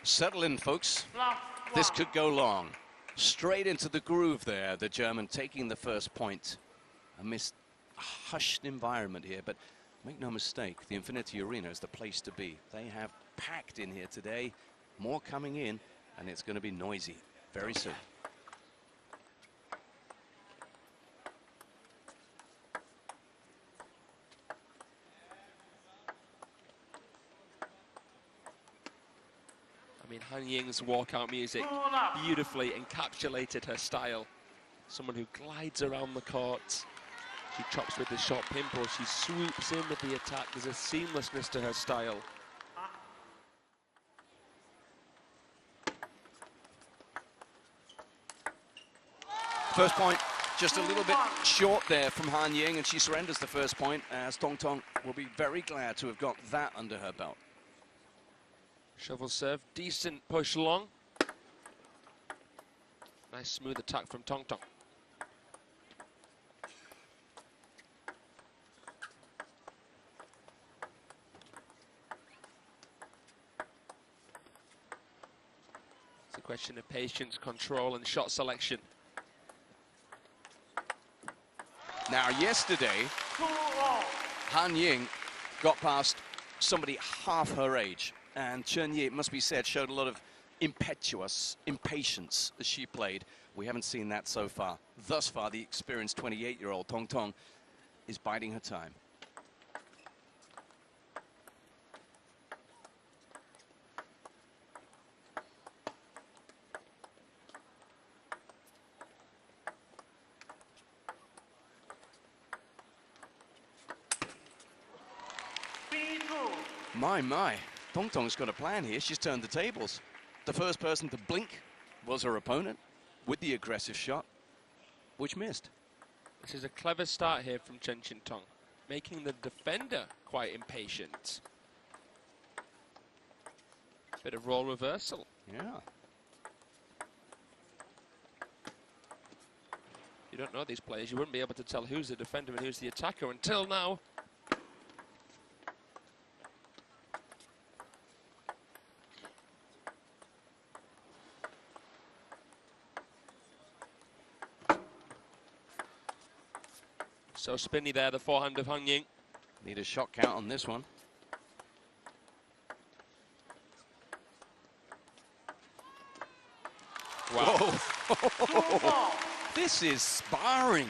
Settle in, folks. This could go long. Straight into the groove there, the German taking the first point. Amidst a hushed environment here, but make no mistake, the Infinity Arena is the place to be. They have packed in here today, more coming in, and it's going to be noisy very soon. I mean, Han Ying's walkout music beautifully encapsulated her style. Someone who glides around the court. She chops with the short pimple. She swoops in with the attack. There's a seamlessness to her style. First point, just a little bit short there from Han Ying, and she surrenders the first point, as Xingtong will be very glad to have got that under her belt. Shovel serve, decent push long. Nice smooth attack from Xingtong. It's a question of patience, control, and shot selection. Now, yesterday, Han Ying got past somebody half her age, and Chen, it must be said, showed a lot of impatience as she played. We haven't seen that so far. Thus far, the experienced 28-year-old Xingtong is biding her time. My. Xingtong's got a plan here. She's turned the tables. The first person to blink was her opponent with the aggressive shot, which missed. This is a clever start here from Xingtong, making the defender quite impatient. Bit of role reversal. Yeah. You don't know these players. You wouldn't be able to tell who's the defender and who's the attacker until now. So spinny there, the forehand of Han Ying. Need a shot count on this one. Wow. Whoa. This is sparring.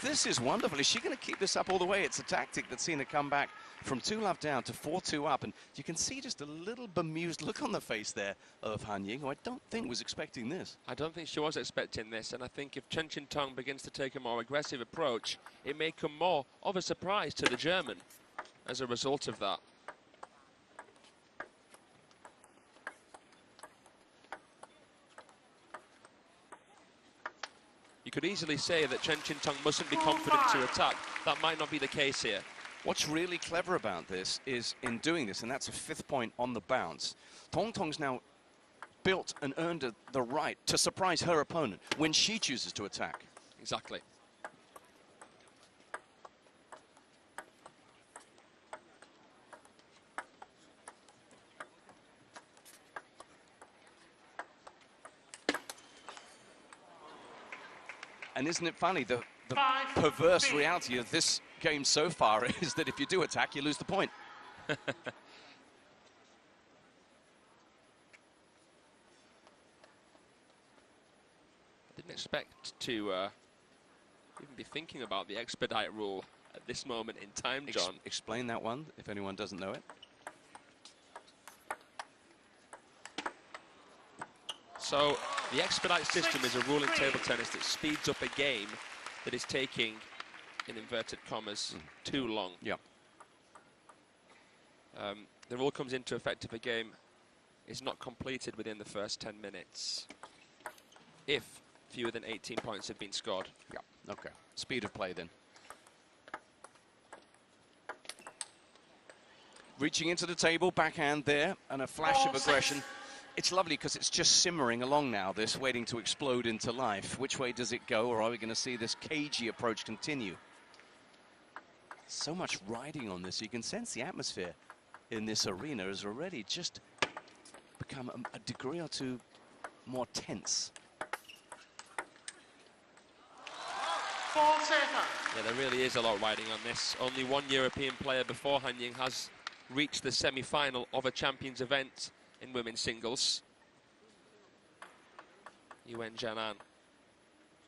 This is wonderful. Is she going to keep this up all the way? It's a tactic that's seen her come back from 2-love down to 4-2 up. And you can see just a little bemused look on the face there of Han Ying, who I don't think was expecting this. I don't think she was expecting this. And I think if Xingtong begins to take a more aggressive approach, it may come more of a surprise to the German as a result of that. You could easily say that Xingtong mustn't be confident to attack. That might not be the case here. What's really clever about this is in doing this, and that's a 5th point on the bounce, Xingtong's now built and earned the right to surprise her opponent when she chooses to attack. Exactly. And isn't it funny, the perverse reality of this game so far is that if you do attack, you lose the point. I didn't expect to even be thinking about the expedite rule at this moment in time, John. Explain that one, if anyone doesn't know it. So, the expedite system is a rule in table tennis that speeds up a game that is taking, in inverted commas, too long. Yeah. The rule comes into effect if a game is not completed within the first 10 minutes. If fewer than 18 points have been scored. Yeah, okay. Speed of play then. Reaching into the table, backhand there, and a flash of aggression. It's lovely because it's just simmering along now, this, waiting to explode into life. Which way does it go, or are we going to see this cagey approach continue? So much riding on this. You can sense the atmosphere in this arena is already just become a degree or two more tense. 4 seconds. Yeah, there really is a lot riding on this. Only one European player before Han Ying has reached the semi-final of a Champions event in women's singles. Yuen Jianan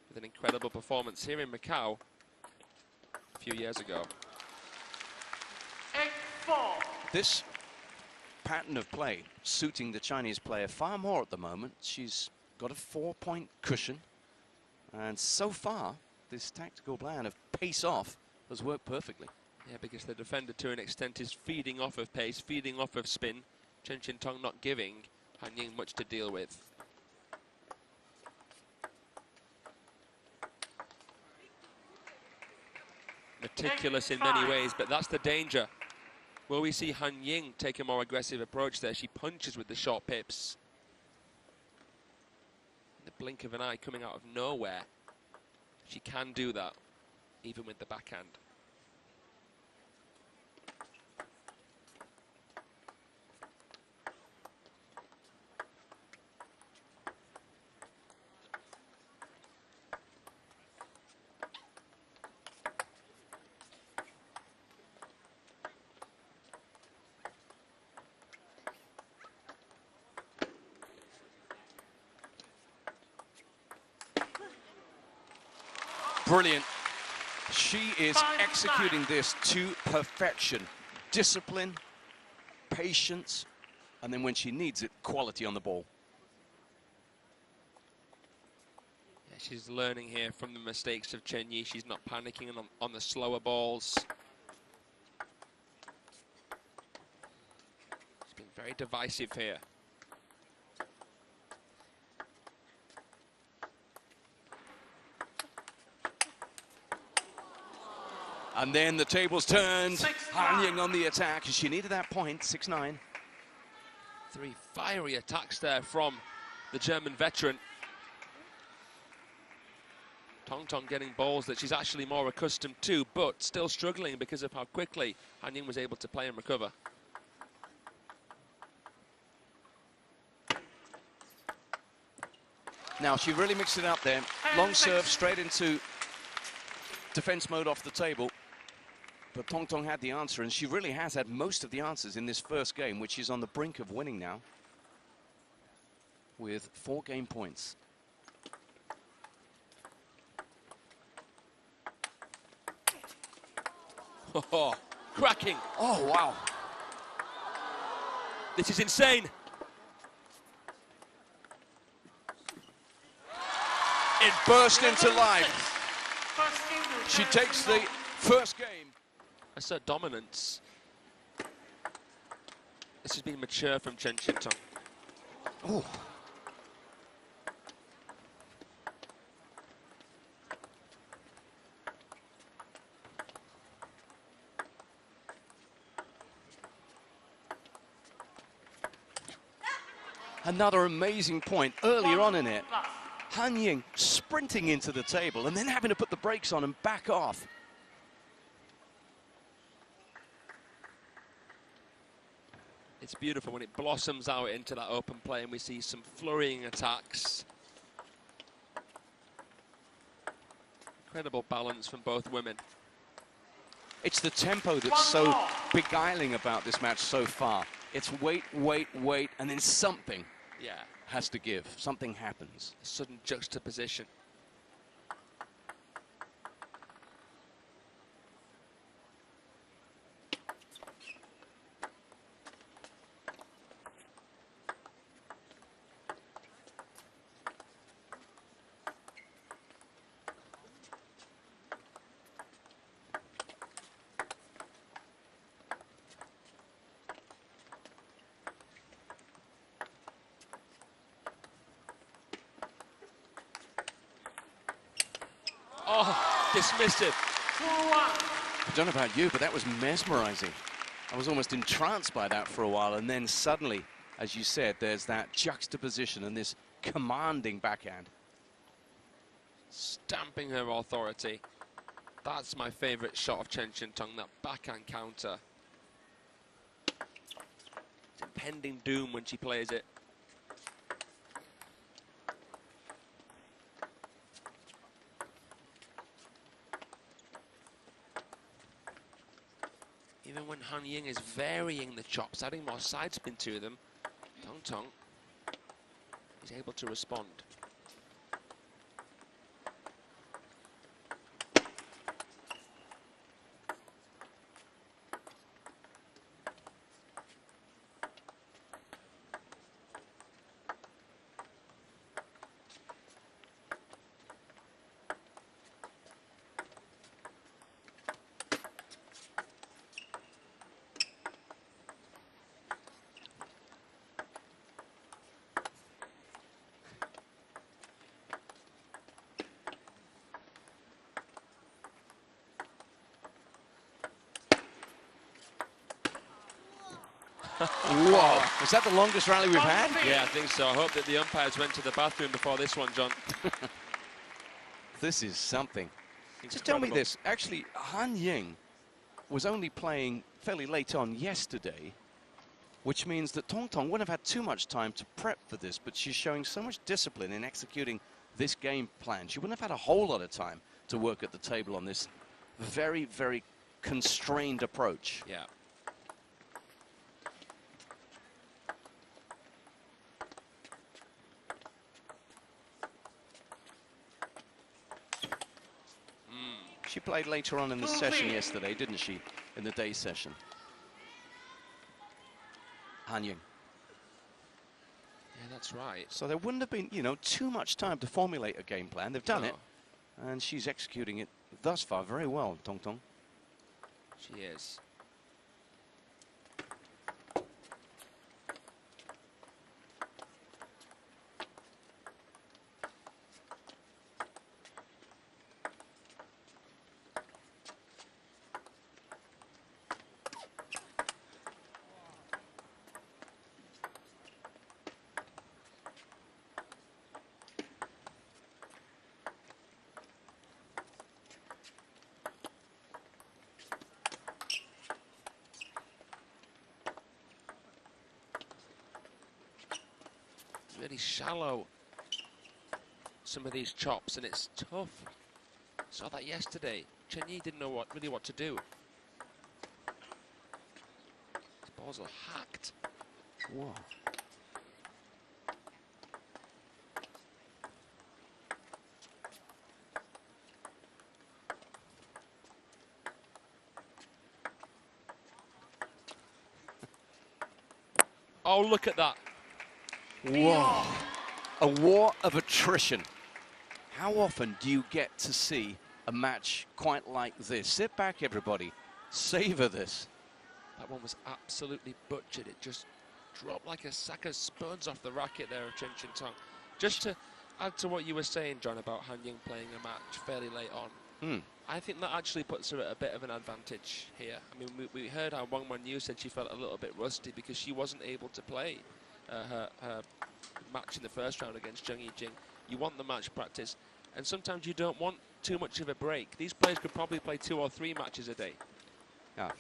with an incredible performance here in Macau a few years ago. 8-4. This pattern of play suiting the Chinese player far more at the moment. She's got a 4-point cushion, and so far this tactical plan of pace off has worked perfectly. Yeah, because the defender to an extent is feeding off of pace, feeding off of spin. Xingtong not giving Han Ying much to deal with. Meticulous in many ways, but that's the danger. Will we see Han Ying take a more aggressive approach there? She punches with the short pips. In the blink of an eye, coming out of nowhere. She can do that, even with the backhand. Brilliant. She is executing this to perfection. Discipline, patience, and then when she needs it, quality on the ball. Yeah, she's learning here from the mistakes of Chen Yi. She's not panicking on the slower balls. She's been very divisive here. And then the tables turned. Han Ying on the attack. She needed that point, 6-9. 3 fiery attacks there from the German veteran. Tong getting balls that she's actually more accustomed to, but still struggling because of how quickly Han Ying was able to play and recover. Now, she really mixed it up there. Long serve straight into defense mode off the table. But Tong had the answer, and she really has had most of the answers in this first game, which is on the brink of winning now with 4 game points. Oh, cracking. Oh, wow. This is insane. It burst into life. She takes the first game. Assert dominance. This has been mature from Chen Xingtong. Oh. Another amazing point earlier on in it. Han Ying sprinting into the table and then having to put the brakes on and back off. It's beautiful when it blossoms out into that open play and we see some flurrying attacks. Incredible balance from both women. It's the tempo that's so beguiling about this match so far. It's wait, wait, wait, and then something has to give. Something happens. A sudden juxtaposition. Oh, dismissive. I don't know about you, but that was mesmerizing. I was almost entranced by that for a while, and then suddenly, as you said, there's that juxtaposition and this commanding backhand. Stamping her authority. That's my favorite shot of Chen Xingtong, that backhand counter. It's impending doom when she plays it. when Han Ying is varying the chops, adding more side spin to them, Xingtong is able to respond. Whoa, is that the longest rally we've had? Yeah, I think so. I hope that the umpires went to the bathroom before this one, John. This is something. Incredible. Just tell me this. Actually, Han Ying was only playing fairly late on yesterday, which means that Xingtong wouldn't have had too much time to prep for this, but she's showing so much discipline in executing this game plan. She wouldn't have had a whole lot of time to work at the table on this very, very constrained approach. Yeah. She played later on in the session yesterday, didn't she? In the day session. Han Ying. Yeah, that's right. So there wouldn't have been, you know, too much time to formulate a game plan. They've done it, and she's executing it thus far very well, Xingtong. She is. Really shallow, some of these chops, and it's tough. Saw that yesterday. Chen didn't know really what to do. His balls are hacked. Whoa. Oh, look at that. Whoa. A war of attrition. How often do you get to see a match quite like this? Sit back, everybody. Savor this. That one was absolutely butchered. It just dropped like a sack of spuds off the racket there of Chen Xingtong. Just to add to what you were saying, John, about Han Ying playing a match fairly late on, I think that actually puts her at a bit of an advantage here. I mean, we heard how Wang Wenyu said she felt a little bit rusty because she wasn't able to play her match in the first round against Zheng Yijing. You want the match practice, and sometimes you don't want too much of a break. These players could probably play 2 or 3 matches a day. Yeah.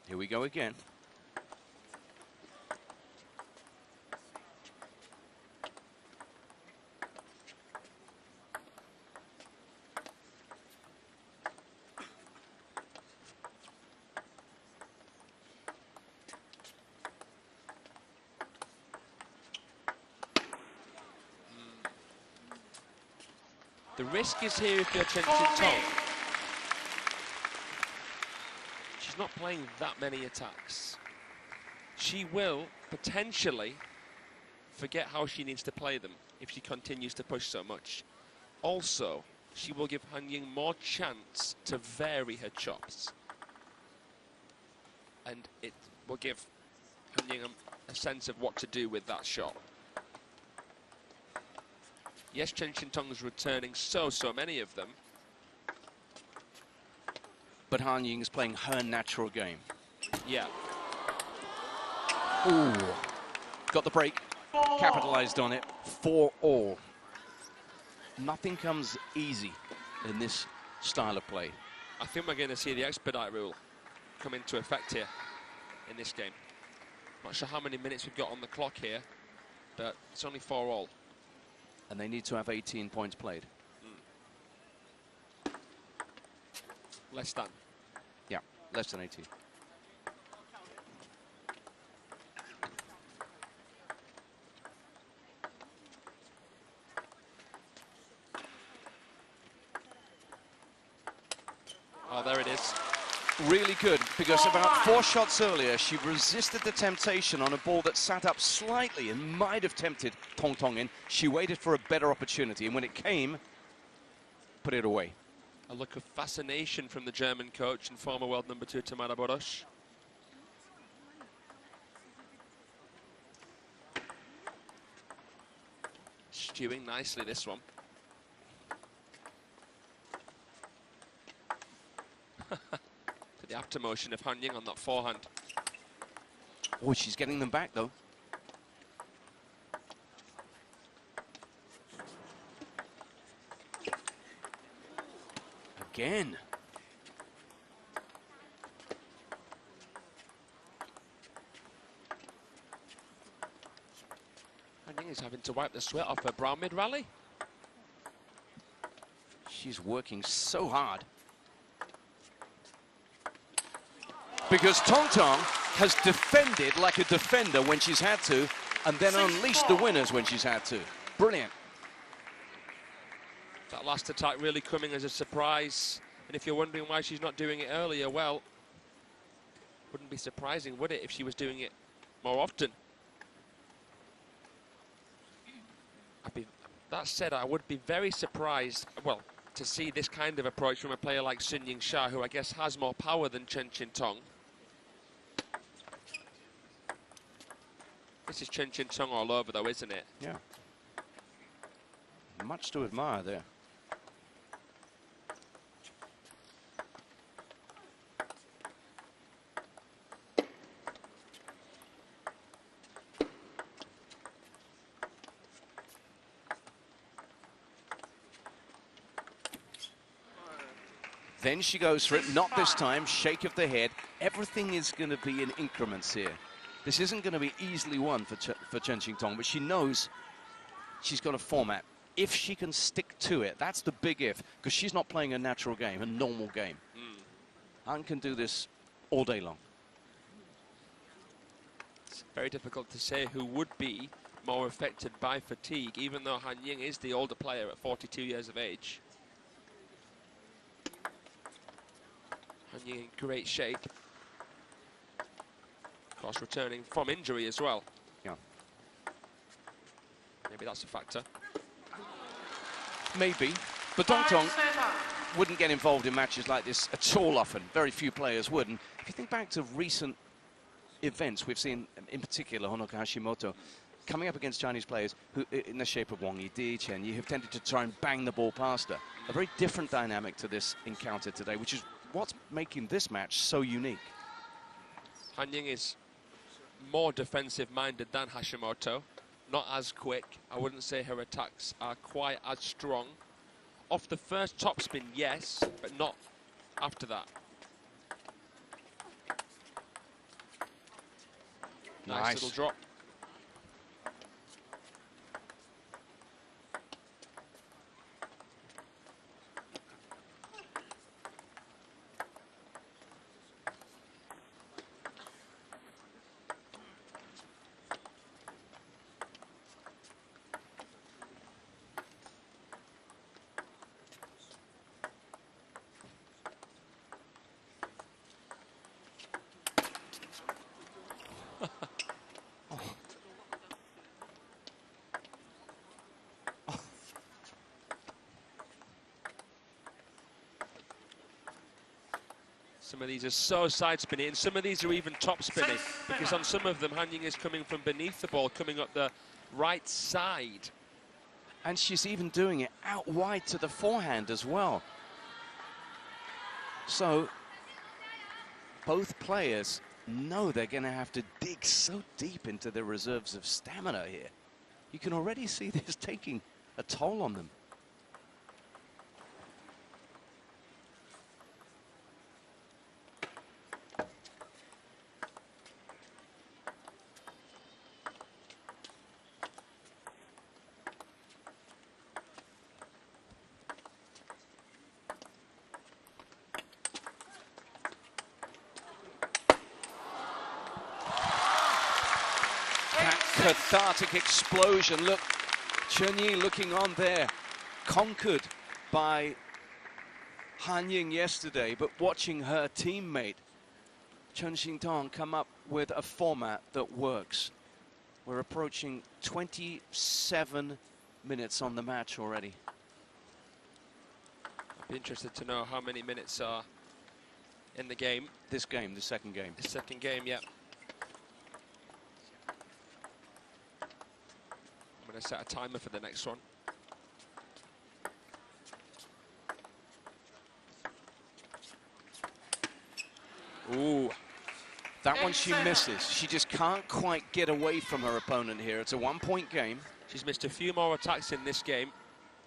Here we go again. The risk is here if you're Chen Xingtong. She's not playing that many attacks. She will potentially forget how she needs to play them if she continues to push so much. Also, she will give Han Ying more chance to vary her chops. And it will give Han Ying a sense of what to do with that shot. Yes, Chen Xingtong is returning so many of them. But Han Ying is playing her natural game. Yeah. Ooh. Got the break. Capitalized on it. 4-all. Nothing comes easy in this style of play. I think we're going to see the expedite rule come into effect here in this game. Not sure how many minutes we've got on the clock here, but it's only 4-all. And they need to have 18 points played. Less than. Yeah, less than 18. Oh, there it is. Really good, because about 4 shots earlier, she resisted the temptation on a ball that sat up slightly and might have tempted Xingtong in. She waited for a better opportunity, and when it came, put it away. A look of fascination from the German coach and former world number 2, Tamara Borosh. Stewing nicely, this one. To the after motion of Han Ying on that forehand. Oh, she's getting them back, though. Again. Han Ying is having to wipe the sweat off her brow mid-rally. She's working so hard. Because Xingtong has defended like a defender when she's had to, and then unleashed the winners when she's had to. Brilliant. That last attack really coming as a surprise. And if you're wondering why she's not doing it earlier, well, wouldn't be surprising, would it, if she was doing it more often? That said, I would be very surprised, well, to see this kind of approach from a player like Sun Ying-sha, who I guess has more power than Chen Xingtong. This is Chen Xingtong all over, though, isn't it? Yeah. Much to admire there. Then she goes for it, not this time, shake of the head. Everything is going to be in increments here. This isn't going to be easily won for Chen Xingtong, but she knows she's got a format. If she can stick to it, that's the big if, because she's not playing a natural game, a normal game. Han can do this all day long. It's very difficult to say who would be more affected by fatigue, even though Han Ying is the older player at 42 years of age. Han Ying in great shape. Of course, returning from injury as well. Yeah. Maybe that's a factor. Maybe. But Xingtong wouldn't get involved in matches like this at all often. Very few players would. And if you think back to recent events, we've seen, in particular, Honoka Hashimoto coming up against Chinese players who, in the shape of Wang Yidi, Chen Yi, have tended to try and bang the ball past her. A very different dynamic to this encounter today, which is what's making this match so unique. Han Ying is more defensive-minded than Hashimoto. Not as quick. I wouldn't say her attacks are quite as strong. Off the first topspin, yes, but not after that. Nice little drop. Some of these are so side spinning, and some of these are even top spinning, because on some of them, Han Ying is coming from beneath the ball, coming up the right side. And she's even doing it out wide to the forehand as well. So both players know they're going to have to dig so deep into their reserves of stamina here. You can already see this taking a toll on them. cathartic explosion. Look, Chen Ying looking on there, conquered by Han Ying yesterday, but watching her teammate Chen Xingtong come up with a format that works. We're approaching 27 minutes on the match already. I'd be interested to know how many minutes are in the game. This game, the second game. The second game, yeah. I'm going to set a timer for the next one. Ooh. That one she misses. She just can't quite get away from her opponent here. It's a one-point game. She's missed a few more attacks in this game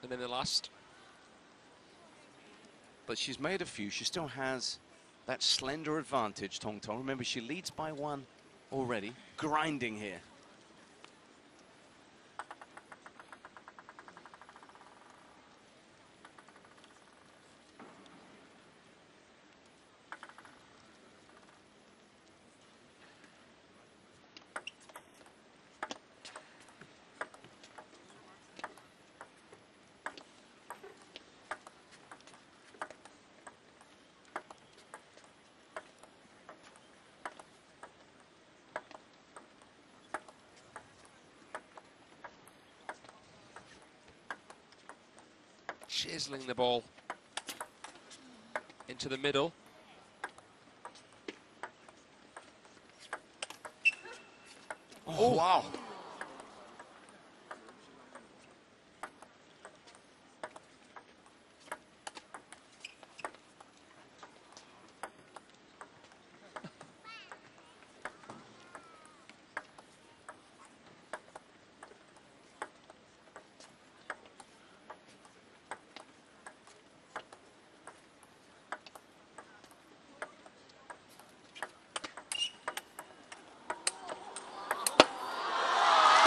than in the last. But she's made a few. She still has that slender advantage, Tong Tong. Remember, she leads by one already. Grinding here. Chiseling the ball into the middle. Oh, wow.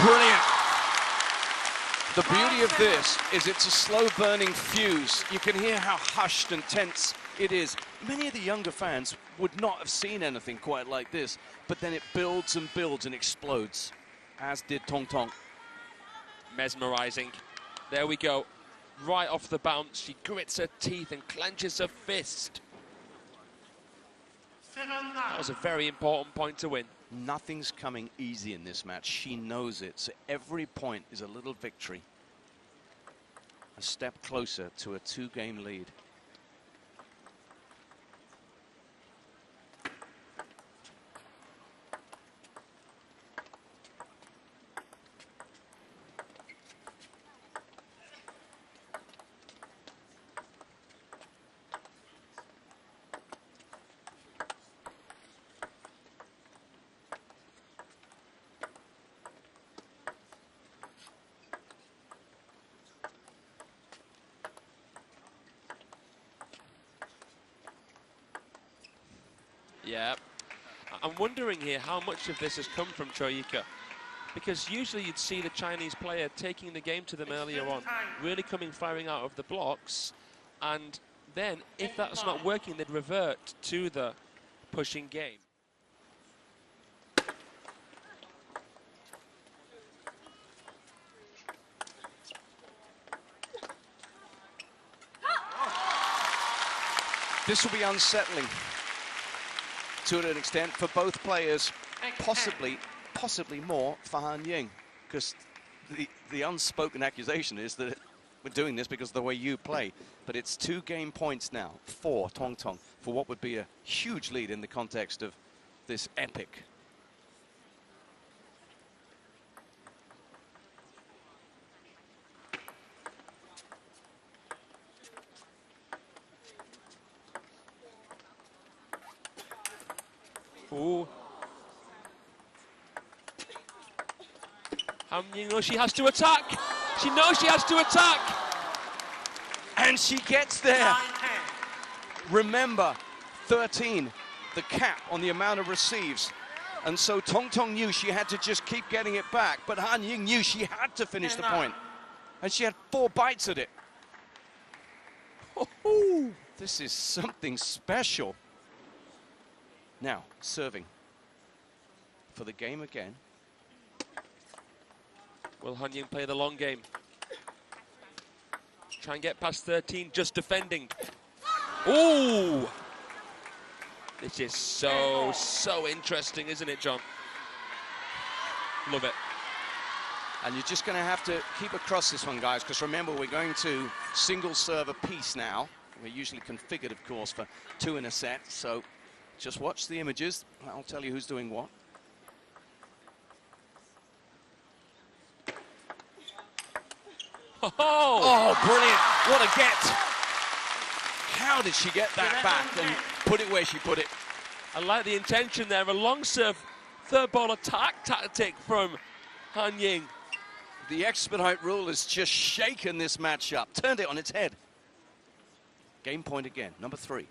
Brilliant. The beauty of this is it's a slow burning fuse. You can hear how hushed and tense it is. Many of the younger fans would not have seen anything quite like this, but then it builds and builds and explodes, as did Tong Tong. Mesmerizing. There we go. Right off the bounce, she grits her teeth and clenches her fist. That was a very important point to win. Nothing's coming easy in this match. She knows it. So every point is a little victory. A step closer to a two-game lead. Yeah, I'm wondering here how much of this has come from Choyika, because usually you'd see the Chinese player taking the game to them earlier on, really firing out of the blocks, and then if that's not working, they'd revert to the pushing game. This will be unsettling to an extent for both players, possibly more for Han Ying, because the unspoken accusation is that we're doing this because of the way you play. But it's 2 game points now for Tong Tong for what would be a huge lead in the context of this epic. Ooh. You know she has to attack. She knows she has to attack. And she gets there. Remember, 13, the cap on the amount of receives. And so Tong Tong knew she had to just keep getting it back, but Han Ying knew she had to finish the point. And she had 4 bites at it. Oh, this is something special. Now, serving for the game again. Will Han Ying play the long game? Try and get past 13, just defending. Ooh! This is so interesting, isn't it, John? Love it. And you're just going to have to keep across this one, guys, because remember, we're going to single serve a piece now. We're usually configured, of course, for 2 in a set, so just watch the images. I'll tell you who's doing what. Oh, brilliant. What a get. How did she get that back and put it where she put it? I like the intention there. A long serve, third ball attack tactic from Han Ying. The expedite rule has just shaken this match up, turned it on its head. Game point again, number 3.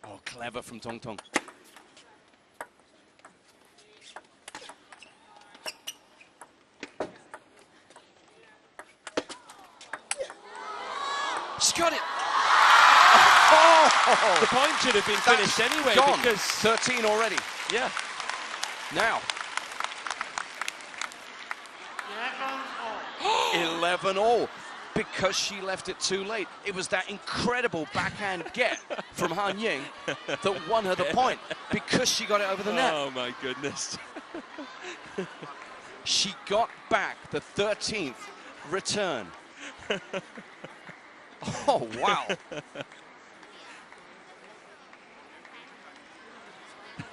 Oh, clever from Xingtong. She's got it. Oh, the point should have been finished anyway. Gone. Because 13 already. Yeah. Now. 11 all. Because she left it too late. It was that incredible backhand get from Han Ying that won her the point because she got it over the net. Oh my goodness. She got back the 13th return. Oh, wow.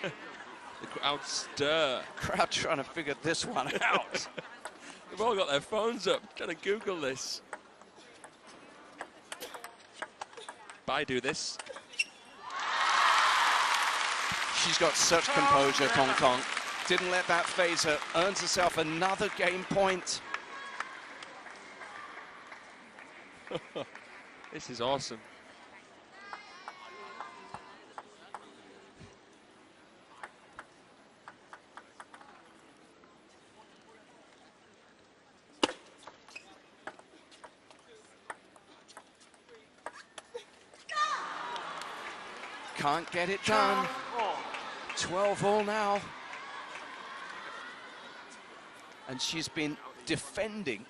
The crowd stir. Crowd trying to figure this one out. They've all got their phones up, trying to Google this. Baidu this. She's got such composure, Xingtong. Didn't let that phase her. Earns herself another game point. This is awesome. Can't get it done. 12 all now. And she's been defending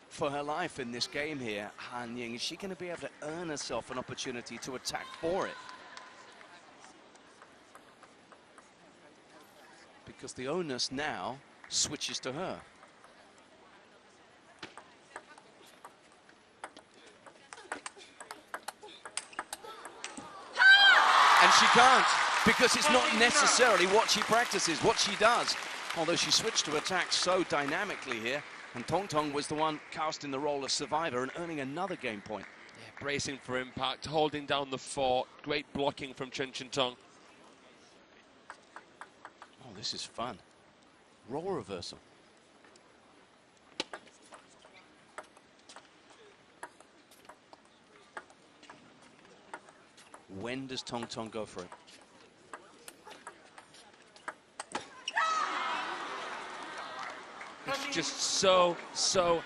for her life in this game here, Han Ying. Is she going to be able to earn herself an opportunity to attack for it? Because the onus now switches to her. And she can't, because it's not necessarily what she practices, what she does. Although she switched to attack so dynamically here, and Xingtong was the one cast in the role of survivor and earning another game point. Yeah, bracing for impact, holding down the fort. Great blocking from Xingtong. Oh, this is fun. Roll reversal. When does Xingtong go for it? It's just so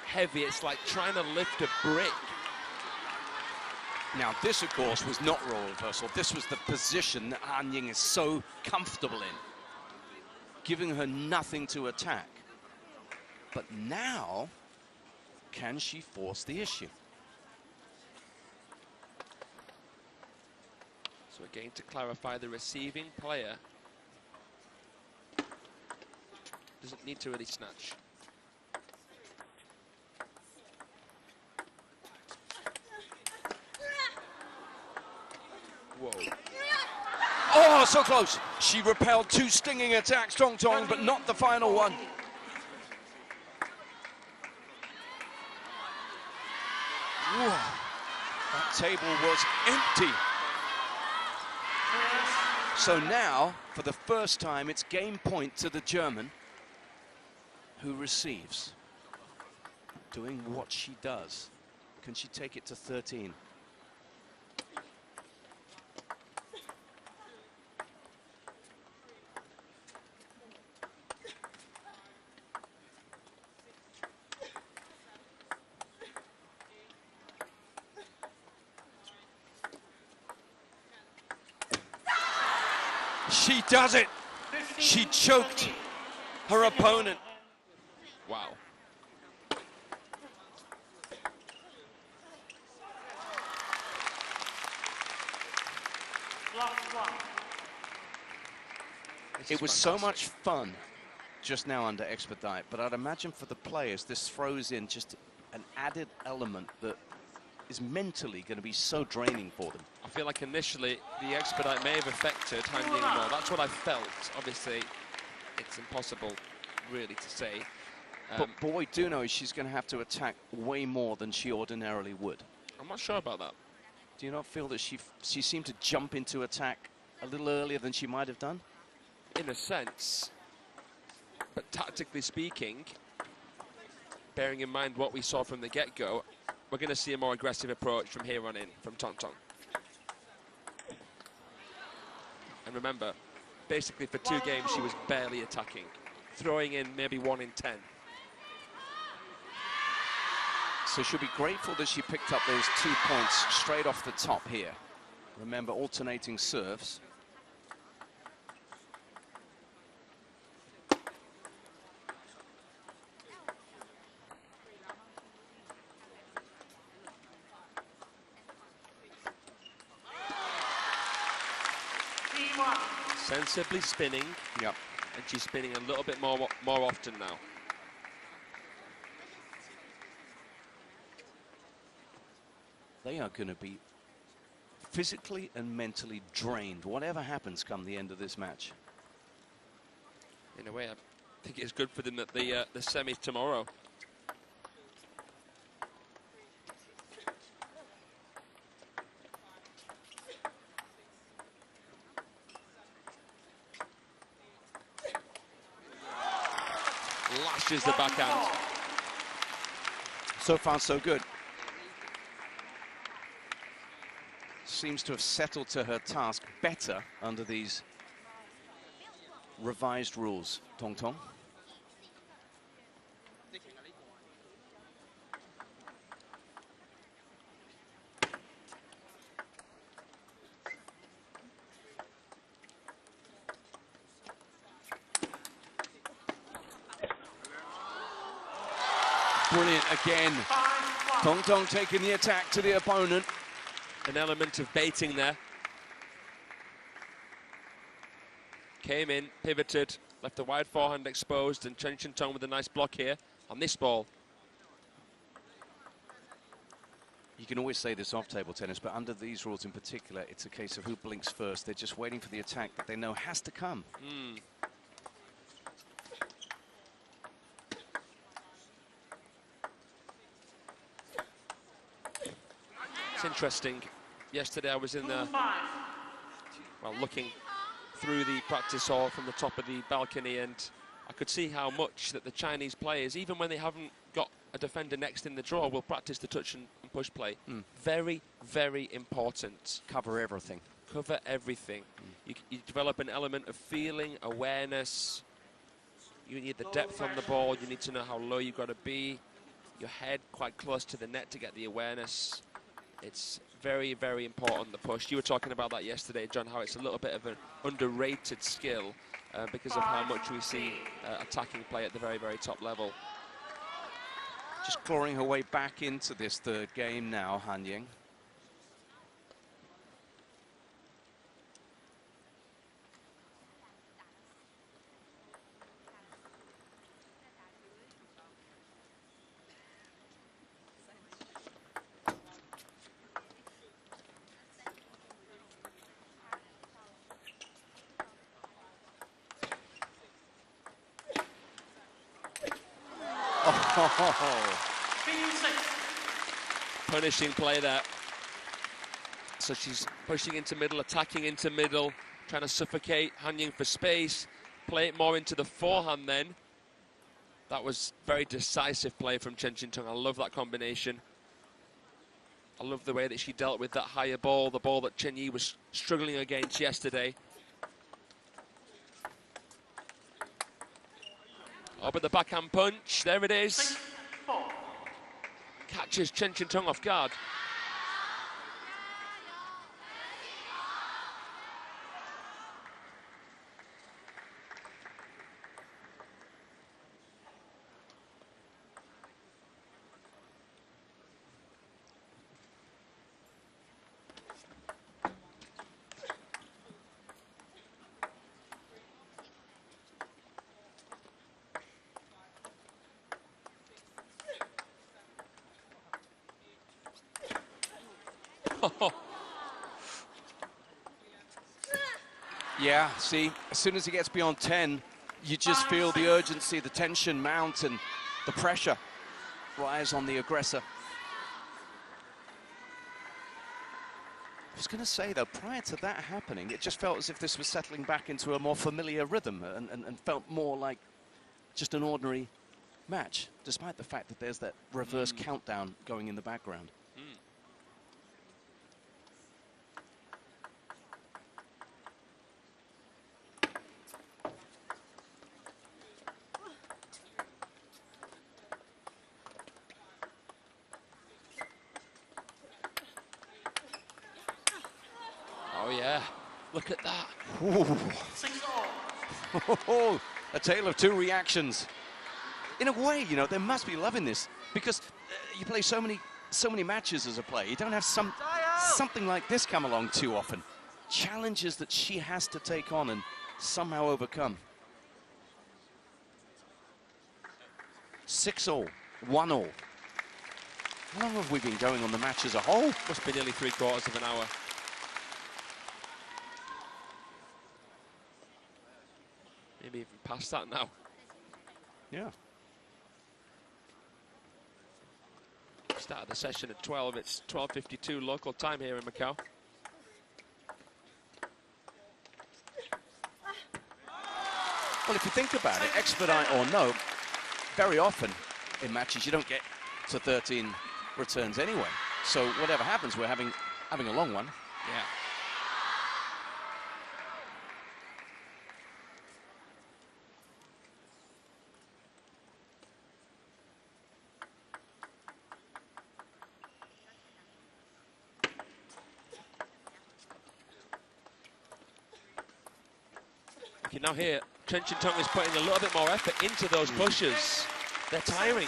heavy. It's like trying to lift a brick. Now, this, of course, was not role reversal. This was the position that Han Ying is so comfortable in, giving her nothing to attack. But now, can she force the issue? So again, to clarify, the receiving player doesn't need to really snatch. Whoa. Oh, so close. She repelled 2 stinging attacks, Xingtong, but not the final one. Whoa. That table was empty. So now, for the first time, it's game point to the German, who receives. Doing what she does. Can she take it to 13? She does it. She choked her opponent. Wow. It was so much fun just now under expedite, but I'd imagine for the players, this throws in just an added element that is mentally going to be so draining for them. I feel like initially the expedite may have affected Han Ying more. That's what I felt. Obviously, it's impossible really to say. But what we do know is she's going to have to attack way more than she ordinarily would. I'm not sure about that. Do you not feel that she seemed to jump into attack a little earlier than she might have done? In a sense, but tactically speaking, bearing in mind what we saw from the get-go, we're going to see a more aggressive approach from here on in, from Xingtong. And remember, basically for 2 games she was barely attacking, throwing in maybe 1 in 10. So she'll be grateful that she picked up those 2 points straight off the top here. Remember, alternating serves. Sensibly spinning. Yep. And she's spinning a little bit more often now. They are going to be physically and mentally drained, whatever happens come the end of this match. In a way, I think it's good for them that the semis tomorrow. Lashes the backhand. So far, so good. Seems to have settled to her task better under these revised rules. Xingtong. Brilliant again. Xingtong taking the attack to the opponent. An element of baiting there. Came in, pivoted, left the wide forehand exposed, and Xingtong with a nice block here on this ball. You can always say this off table tennis, but under these rules in particular, it's a case of who blinks first. They're just waiting for the attack that they know has to come. It's interesting. Yesterday I was in the, well, looking through the practice hall from the top of the balcony, and I could see how much that the Chinese players, even when they haven't got a defender next in the draw, will practice the touch and push play. Very, very important. Cover everything. Cover everything. You develop an element of feeling, awareness. You need the depth on the ball. You need to know how low you've got to be. Your head quite close to the net to get the awareness. It's very, very important, the push. You were talking about that yesterday, John, how it's a little bit of an underrated skill because of how much we see attacking play at the very, very top level. Just clawing her way back into this third game now, Han Ying. Punishing play there. So she's pushing into middle, attacking into middle, trying to suffocate Han Ying for space, play it more into the forehand then. That was very decisive play from Chen Xingtong. I love that combination. I love the way that she dealt with that higher ball, the ball that Chen Yi was struggling against yesterday. Oh, but the backhand punch, there it is. Catches Chen Xingtong off guard. Yeah, see, as soon as he gets beyond 10, you just feel the urgency, the tension mount, and the pressure rise on the aggressor. I was going to say, though, prior to that happening, it just felt as if this was settling back into a more familiar rhythm and felt more like just an ordinary match, despite the fact that there's that reverse countdown going in the background. Oh, yeah. Look at that. A tale of two reactions. In a way, you know, they must be loving this because you play so many matches as a player. You don't have something like this come along too often. Challenges that she has to take on and somehow overcome. 6-all, 1-all. How long have we been going on the match as a whole? Must be nearly 3/4 of an hour. Maybe even past that now. Yeah. Started the session at 12. It's 12:52 local time here in Macau. Well, if you think about it, expedite or no, very often in matches you don't get to 13 returns anyway. So whatever happens, we're having a long one. Yeah. You can now hear Xingtong is putting a little bit more effort into those pushes. They're tiring.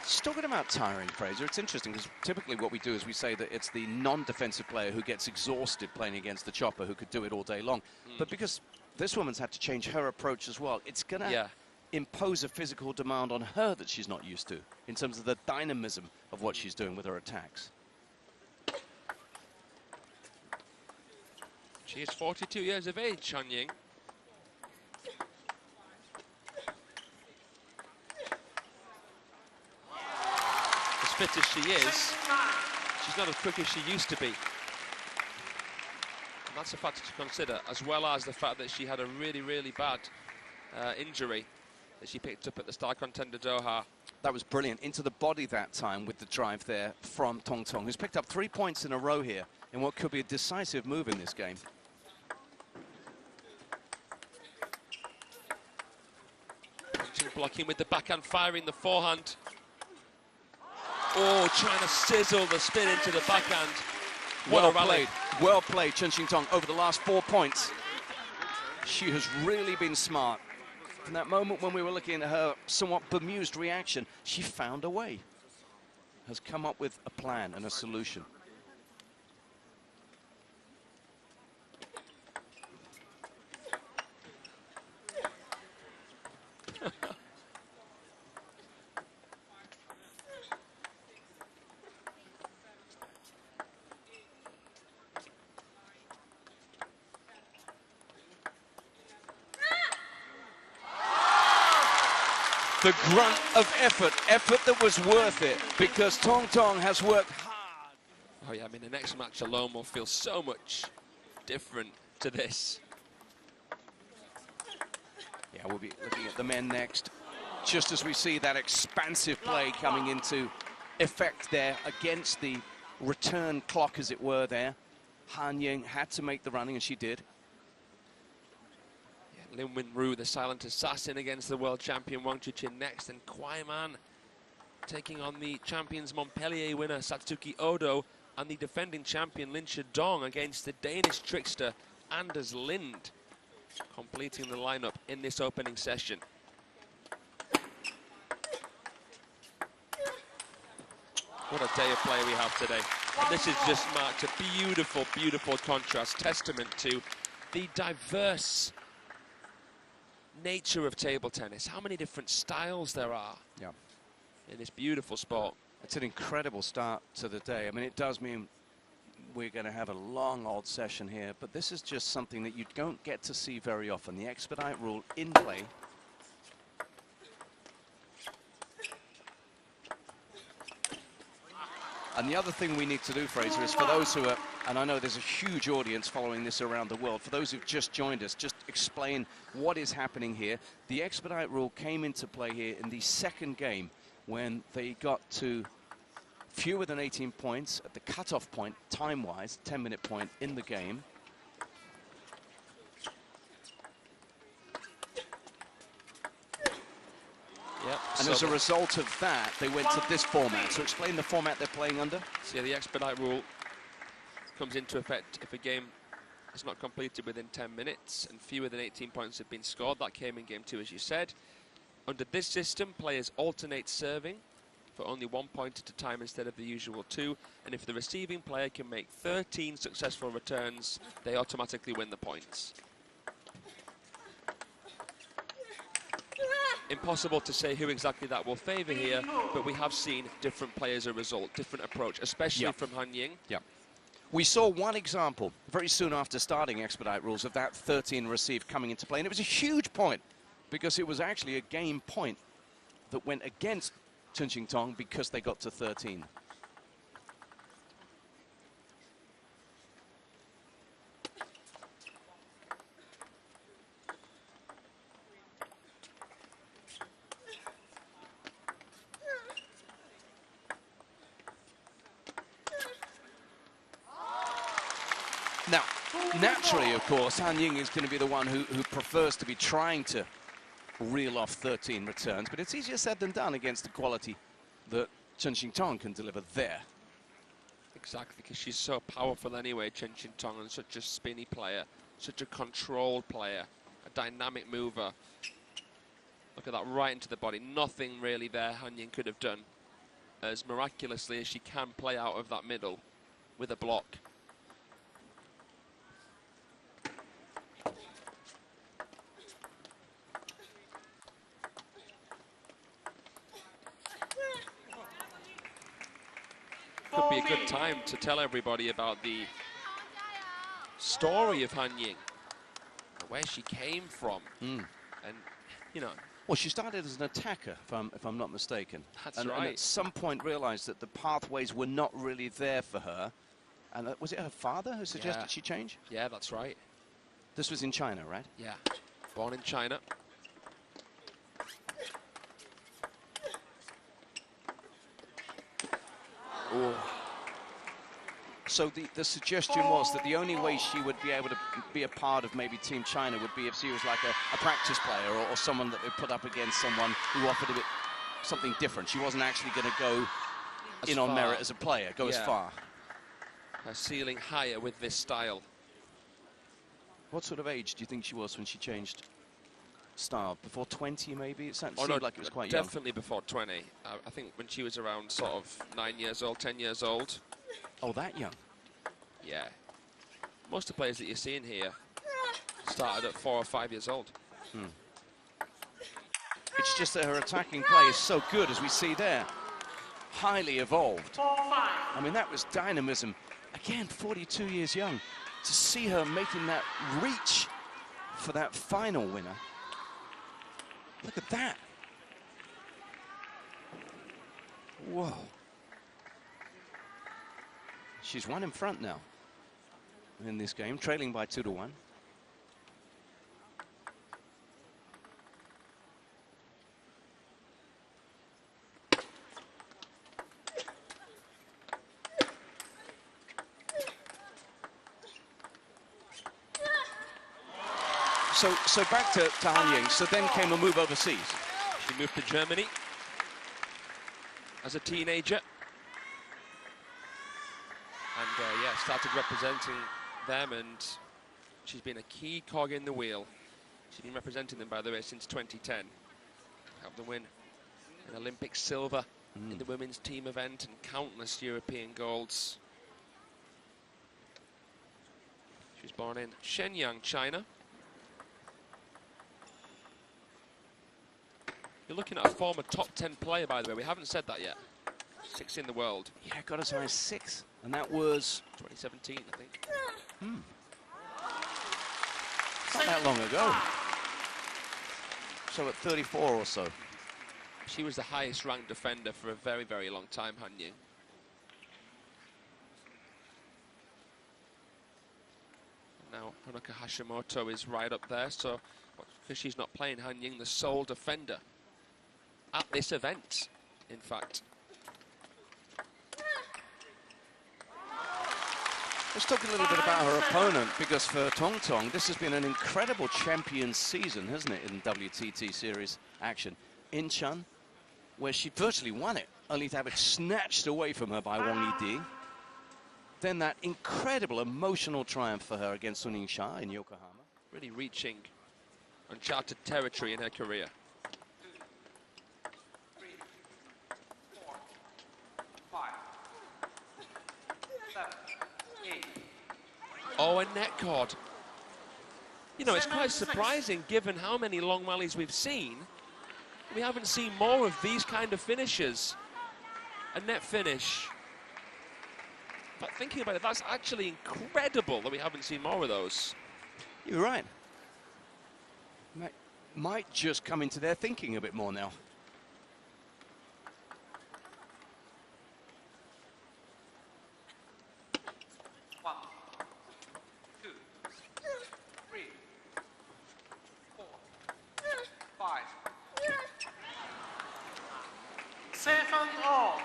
Just talking about tiring, Fraser, it's interesting because typically what we do is we say that it's the non-defensive player who gets exhausted playing against the chopper who could do it all day long. But because this woman's had to change her approach as well, it's going to impose a physical demand on her that she's not used to in terms of the dynamism of what she's doing with her attacks. She is 42 years of age, Ying. As fit as she is, she's not as quick as she used to be. And that's a factor to consider, as well as the fact that she had a really, really bad injury that she picked up at the Star Contender Doha. That was brilliant. Into the body that time with the drive there from Xingtong, who's picked up 3 points in a row here in what could be a decisive move in this game. Blocking with the backhand, firing the forehand. Oh, trying to sizzle the spin into the backhand. Well played. Well played, Chen Xingtong, over the last 4 points. She has really been smart. In that moment when we were looking at her somewhat bemused reaction, she found a way. Has come up with a plan and a solution. The grunt of effort that was worth it, because Xingtong has worked hard. Oh yeah, I mean, the next match alone will feel so much different to this. Yeah, we'll be looking at the men next, just as we see that expansive play coming into effect there against the return clock, as it were there. Ying had to make the running, and she did. Lin Wenru, the silent assassin, against the world champion Wang Chuqin next, and Kwai Man taking on the champions Montpellier winner Satsuki Odo and the defending champion Lin Shidong against the Danish trickster Anders Lind, completing the lineup in this opening session. What a day of play we have today. And this has just marked a beautiful, beautiful contrast, testament to the diverse nature of table tennis, how many different styles there are in this beautiful sport. It's an incredible start to the day. I mean, it does mean we're going to have a long old session here, but this is just something that you don't get to see very often. The expedite rule in play. And the other thing we need to do, Fraser, is for those who are, and I know there's a huge audience following this around the world, for those who've just joined us, just explain what is happening here. The expedite rule came into play here in the second game when they got to fewer than 18 points at the cutoff point, time-wise, 10-minute point in the game. Yep. And so as a result of that, they went to this format. So explain the format they're playing under. So yeah, the expedite rule comes into effect if a game is not completed within 10 minutes and fewer than 18 points have been scored. That came in game 2, as you said. Under this system, players alternate serving for only 1 point at a time instead of the usual 2. And if the receiving player can make 13 successful returns, they automatically win the points. Impossible to say who exactly that will favour here, but we have seen different players a result, different approach, especially from Han Ying. Yeah. We saw one example very soon after starting expedite rules of that 13 received coming into play, and it was a huge point because it was actually a game point that went against Xingtong because they got to 13. Now, naturally, of course, Han Ying is going to be the one who prefers to be trying to reel off 13 returns, but it's easier said than done against the quality that Xingtong can deliver there. Exactly, because she's so powerful anyway, Chen Xingtong, and such a spinny player, such a controlled player, a dynamic mover. Look at that, right into the body. Nothing really there Han Ying could have done as miraculously as she can play out of that middle with a block. Could be a good time to tell everybody about the story of Han Ying, where she came from, and you know. Well, she started as an attacker, if I'm not mistaken. That's right. And at some point realised that the pathways were not really there for her. And was it her father who suggested she change? Yeah, that's right. This was in China, right? Yeah, born in China. Oh. So the suggestion was that the only way she would be able to be a part of maybe Team China would be if she was like a practice player or someone that they put up against someone who offered a bit something different. She wasn't actually going to go in on merit as a player, go as far. Her ceiling higher with this style. What sort of age do you think she was when she changed style? Before 20 maybe? It seemed like it was quite young. Definitely before 20. I think when she was around sort of 9 years old, 10 years old. Oh, that young? Yeah. Most of the players that you're seeing here started at 4 or 5 years old. It's just that her attacking play is so good, as we see there. Highly evolved. I mean, that was dynamism. Again, 42 years young. To see her making that reach for that final winner. Look at that. Whoa. She's one in front now in this game, trailing by 2-1. So back to Han Ying. So then came a move overseas. She moved to Germany as a teenager. And yeah, started representing them, and she's been a key cog in the wheel. She's been representing them, by the way, since 2010. Helped them win an Olympic silver in the women's team event and countless European golds. She was born in Shenyang, China. You're looking at a former top 10 player, by the way. We haven't said that yet. 6 in the world. Yeah, got as high as 6 And that was 2017, I think. Not that long ago. So at 34 or so. She was the highest ranked defender for a very, very long time, Han Ying. Now Honoka Hashimoto is right up there, so because she's not playing, Han Ying, the sole defender at this event, in fact. Let's talk a little bit about her opponent, because for Xingtong, this has been an incredible champion season, hasn't it, in WTT series action. In Chen, where she virtually won it, only to have it snatched away from her by Wang Yidi. Then that incredible emotional triumph for her against Sun Yingsha in Yokohama. Really reaching uncharted territory in her career. 2, 3, 4, 5, 7, 8. Oh, a net cord. You know, it's quite surprising given how many long rallies we've seen. We haven't seen more of these kind of finishes. A net finish. But thinking about it, that's actually incredible that we haven't seen more of those. You're right. Might just come into their thinking a bit more now. One, 2, 3, 4, 5. 7-all.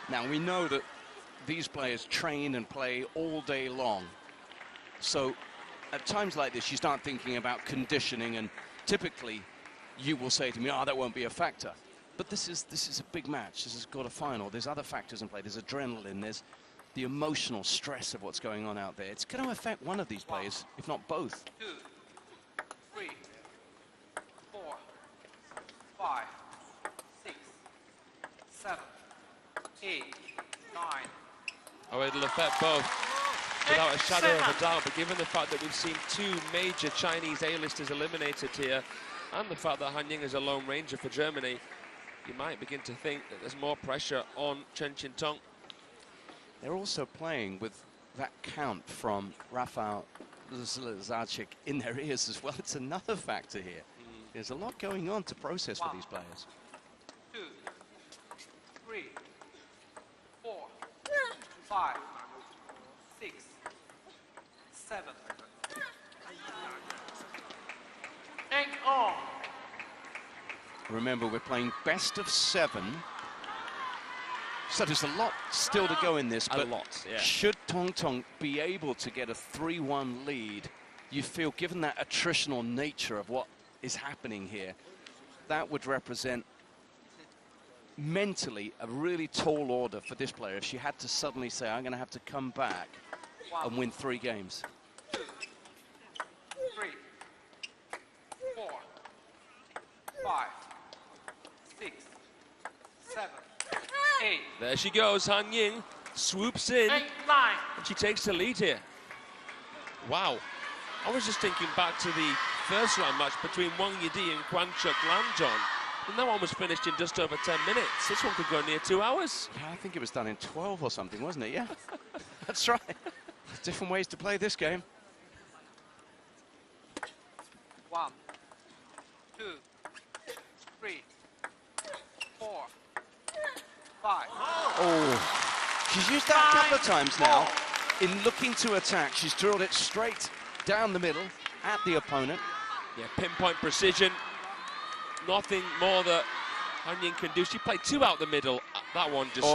Now, we know that these players train and play all day long. So at times like this, you start thinking about conditioning, and typically you will say to me, oh, that won't be a factor. But this is a big match. This has got a final. There's other factors in play. There's adrenaline. There's the emotional stress of what's going on out there. It's going to affect one of these players, if not both. 2, 3, 4, 5, 6, 7, 8, 9. Oh, it'll affect both, without a shadow of a doubt. But given the fact that we've seen two major Chinese A-listers eliminated here, and the fact that Han Ying is a lone ranger for Germany, you might begin to think that there's more pressure on Chen Xingtong. They're also playing with that count from Rafael Zarczyk in their ears as well. It's another factor here. There's a lot going on to process for these players. 2, 3, 4, 5, 6, 7, 8-all. Remember, we're playing best of 7. So there's a lot still to go in this, but should Xingtong be able to get a 3-1 lead, you feel, given that attritional nature of what is happening here, that would represent mentally a really tall order for this player if she had to suddenly say, I'm going to have to come back and win 3 games. 2, 3, 4, 5, 6, 7, 8. There she goes, Han Ying swoops in, 8, 9. and she takes the lead here. Wow. I was just thinking back to the first round match between Wang Yidi and Kwanchuk Lamjong, and that one was finished in just over 10 minutes. This one could go near 2 hours. Yeah, I think it was done in 12 or something, wasn't it? Yeah, that's right. Different ways to play this game. 1, 2, 3, 4, 5. Oh, she's used that a couple of times now. In looking to attack, she's drilled it straight down the middle at the opponent. Yeah, pinpoint precision. Nothing more that Han Ying can do. She played 2 out the middle. That one just...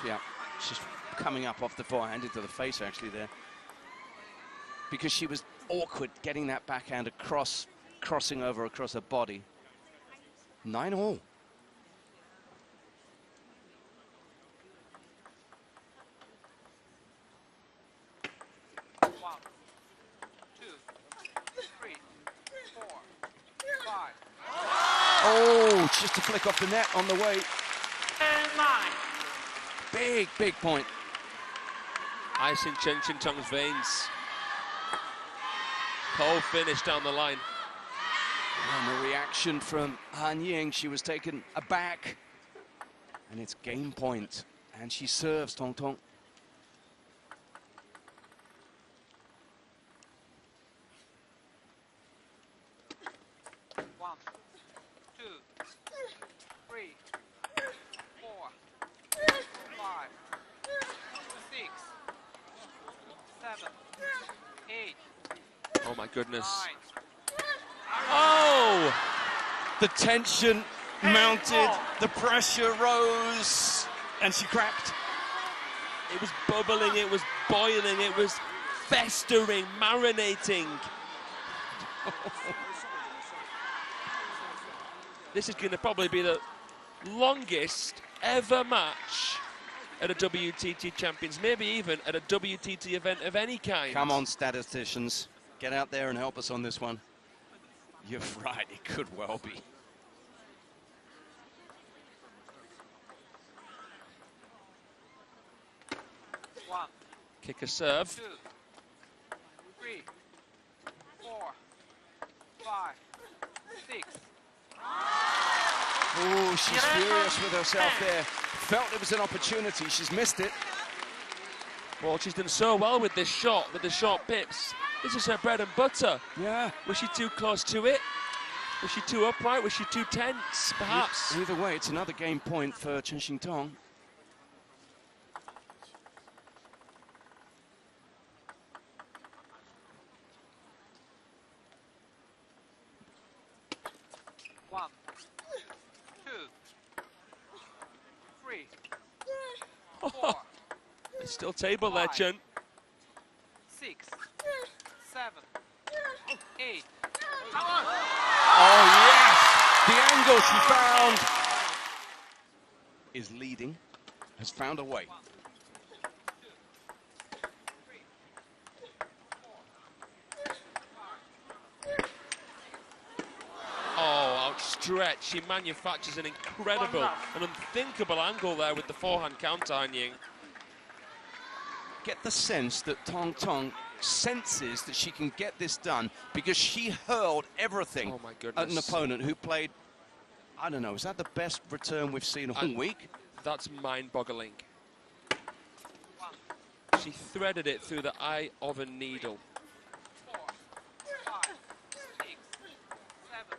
yeah. She's coming up off the forehand into the face, actually, there. Because she was awkward getting that backhand across, crossing over across her body. 9-all. Oh, just a flick off the net on the way. 10, 9. Big, big point. Ice in Chen Xingtong's veins. Cold finish down the line. And the reaction from Han Ying. She was taken aback. And it's game point. And she serves Tong Tong. One, two, three, 4, 5, 6, 7, 8. Oh my goodness. 9. Oh! The tension mounted, the pressure rose, and she cracked. It was bubbling, it was boiling, it was festering, marinating. This is going to probably be the longest ever match at a WTT Champions, maybe even at a WTT event of any kind. Come on, statisticians. Get out there and help us on this one. You're right, it could well be. One. Kick a serve. 2, 3, 4, 5, 6. Oh, she's furious with herself there. Felt it was an opportunity, she's missed it. Well, she's done so well with this shot, with the short pips. This is her bread and butter. Yeah. Was she too close to it? Was she too upright? Was she too tense, perhaps? Either way, it's another game point for Chen Xingtong. One, 2, 3, 4. It's still table there, Chen. 6, 7, 8. Oh, yes! The angle she found is leading, has found a way. Oh, outstretched. She manufactures an incredible, an unthinkable angle there with the forehand counter on Ying. Get the sense that Tong Tong senses that she can get this done because she hurled everything Oh my goodness. at an opponent who played, I don't know, is that the best return we've seen all week? That's mind-boggling. She threaded it through the eye of a needle. 4, 5, 6, 7,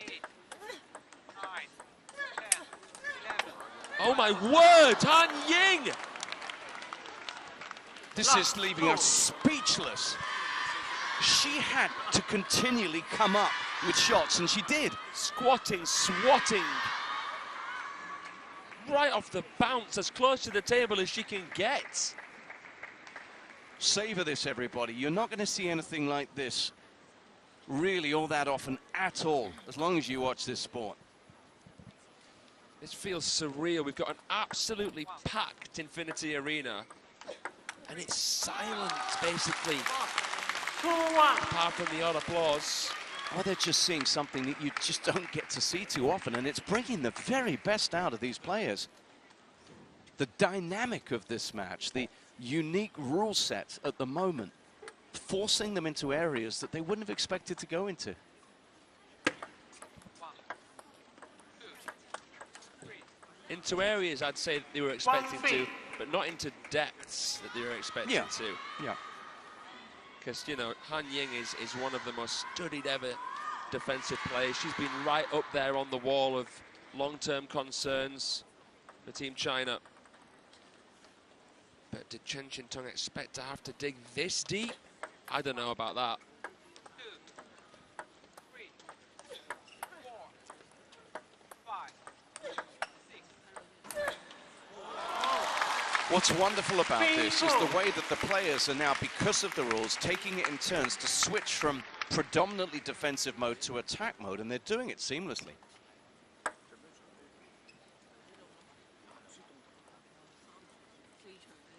8, 9, 10, 11. Oh my word, Han Ying! This is leaving us speechless. She had to continually come up with shots, and she did. Squatting, swatting. Right off the bounce, as close to the table as she can get. Savor this, everybody. You're not going to see anything like this really all that often at all, as long as you watch this sport. This feels surreal. We've got an absolutely packed Infinity Arena. And it's silent, basically. Apart from the odd applause. Oh, they're just seeing something that you just don't get to see too often, and it's bringing the very best out of these players. The dynamic of this match, the unique rule set at the moment, forcing them into areas that they wouldn't have expected to go into. 1, 2, 3. Into areas I'd say they were expecting to, but not into depths that they were expecting to. Yeah. Because, you know, Han Ying is one of the most studied ever defensive players. She's been right up there on the wall of long-term concerns for Team China. But did Chen Xingtong expect to have to dig this deep? I don't know about that. 2, 3, 4, 5, 6. What's wonderful about this is the way that the players are now, because of the rules, taking it in turns to switch from predominantly defensive mode to attack mode, and they're doing it seamlessly.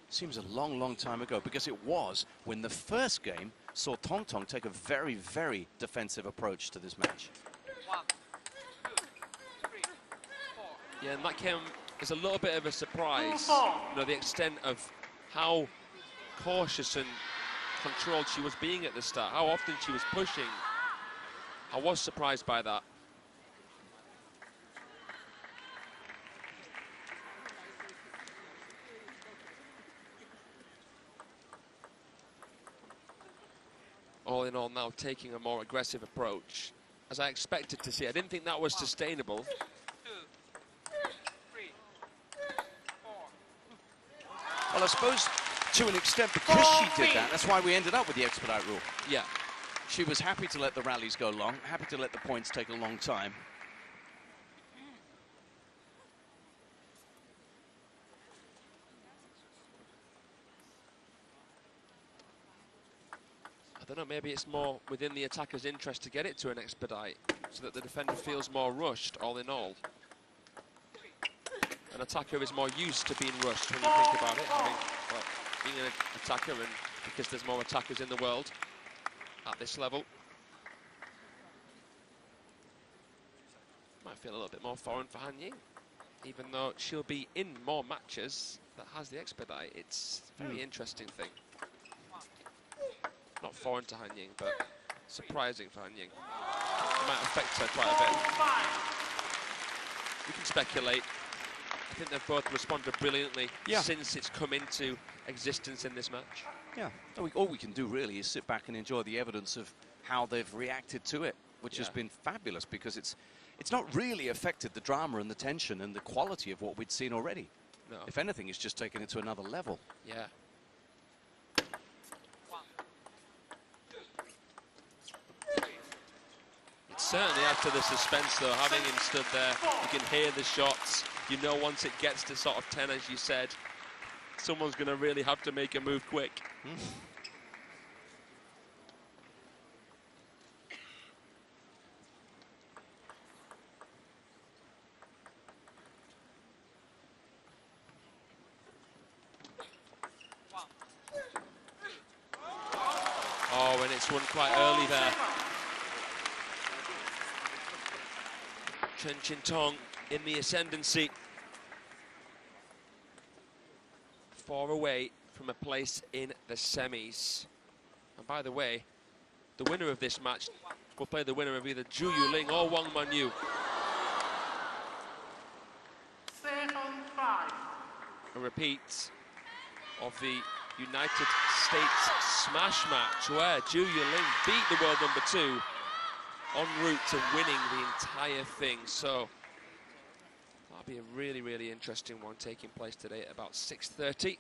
Seems a long, long time ago, because it was when the first game saw Tong Tong take a very, very defensive approach to this match. 1, 2, 3, 4. Yeah, and that came as a little bit of a surprise. You know, the extent of how cautious and controlled she was being at the start, how often she was pushing. I was surprised by that. All in all now taking a more aggressive approach, as I expected to see. I didn't think that was sustainable. 2, 3, 4. Well, I suppose to an extent because she did that, that's why we ended up with the expedite rule. Yeah. She was happy to let the rallies go long, happy to let the points take a long time. I don't know, maybe it's more within the attacker's interest to get it to an expedite so that the defender feels more rushed, all in all. An attacker is more used to being rushed when you think about it, being an attacker, and because there's more attackers in the world at this level. Might feel a little bit more foreign for Han Ying, even though she'll be in more matches that has the expedite. It's a very interesting thing. Not foreign to Han Ying, but surprising for Han Ying. It might affect her quite a bit. We can speculate. I think they've both responded brilliantly since it's come into existence in this match. Yeah, all we can do really is sit back and enjoy the evidence of how they've reacted to it, which has been fabulous, because it's not really affected the drama and the tension and the quality of what we'd seen already. No. If anything, it's just taken it to another level. Yeah. It's certainly added to the suspense, though, having him stood there. You can hear the shots. You know, once it gets to sort of 10, as you said, someone's going to really have to make a move quick. Oh, and it's won quite early there. Xingtong in the ascendancy. 4 away from a place in the semis. And by the way, the winner of this match will play the winner of either Zhu Yuling or Wang Manyu. A repeat of the United States smash match where Zhu Yuling beat the world number 2 en route to winning the entire thing. So that'll be a really, really interesting one taking place today at about 6:30.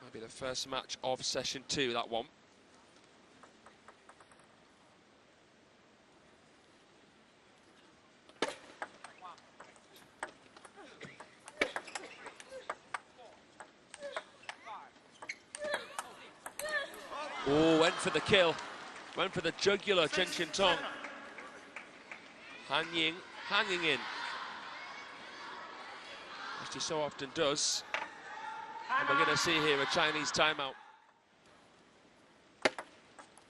Might be the first match of session 2, that one. Oh, went for the kill. Went for the jugular, Xingtong. Han Ying hanging in, as she so often does. And we're going to see here a Chinese timeout.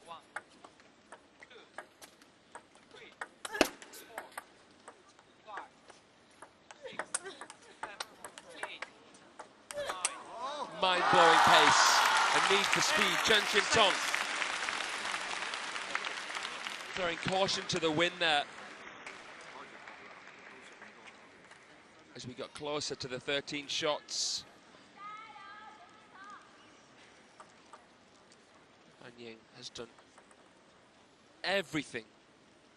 1, 2, 3, 4, 5, 6, 7, 8, 9. Mind-blowing pace. A need for speed. Xingtong throwing caution to the wind there as we got closer to the 13 shots. Han Ying has done everything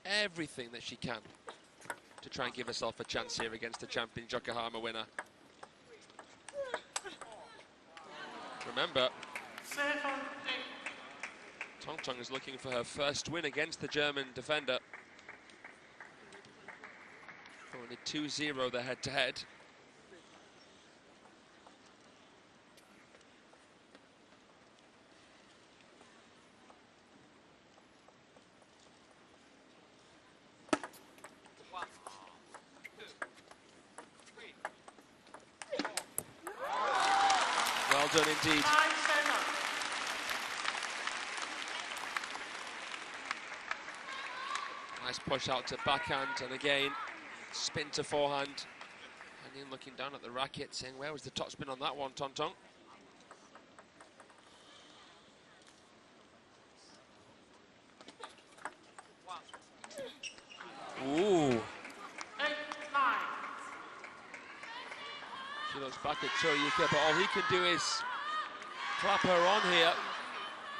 that she can to try and give herself a chance here against the champion Yokohama winner. Remember, Xingtong is looking for her first win against the German defender. Only 2-0 the head-to-head. Well done indeed. Nice push out to backhand, and again, spin to forehand. And then looking down at the racket, saying, where was the topspin on that one, Xingtong? Looks back at Choyuka, but all he can do is clap her on here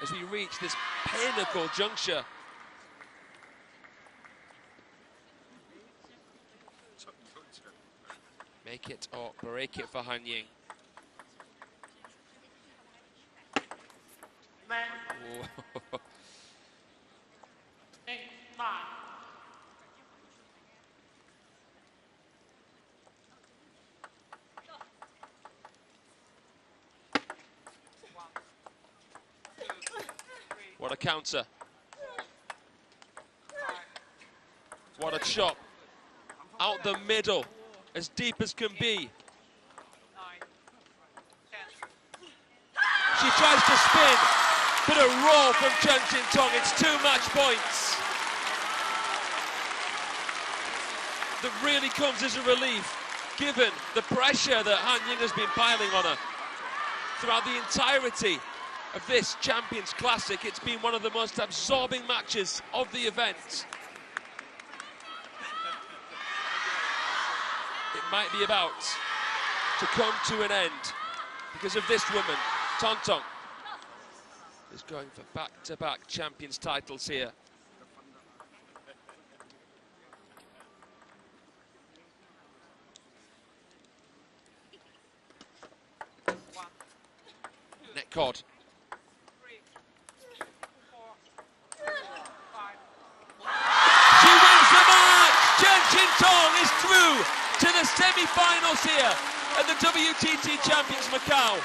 as we reach this pinnacle juncture. Make it or break it for Han Ying. Whoa. What a counter. What a chop. Out the middle, as deep as can be. She tries to spin, but a roll from Xingtong. It's 2 match points. That really comes as a relief, given the pressure that Han Ying has been piling on her throughout the entirety of this Champions Classic. It's been one of the most absorbing matches of the event. It might be about to come to an end because of this woman. Xingtong is going for back-to-back Champions titles here. Net cord. She wins the match! Xingtong is through to the semi-finals here at the WTT Champions Macau.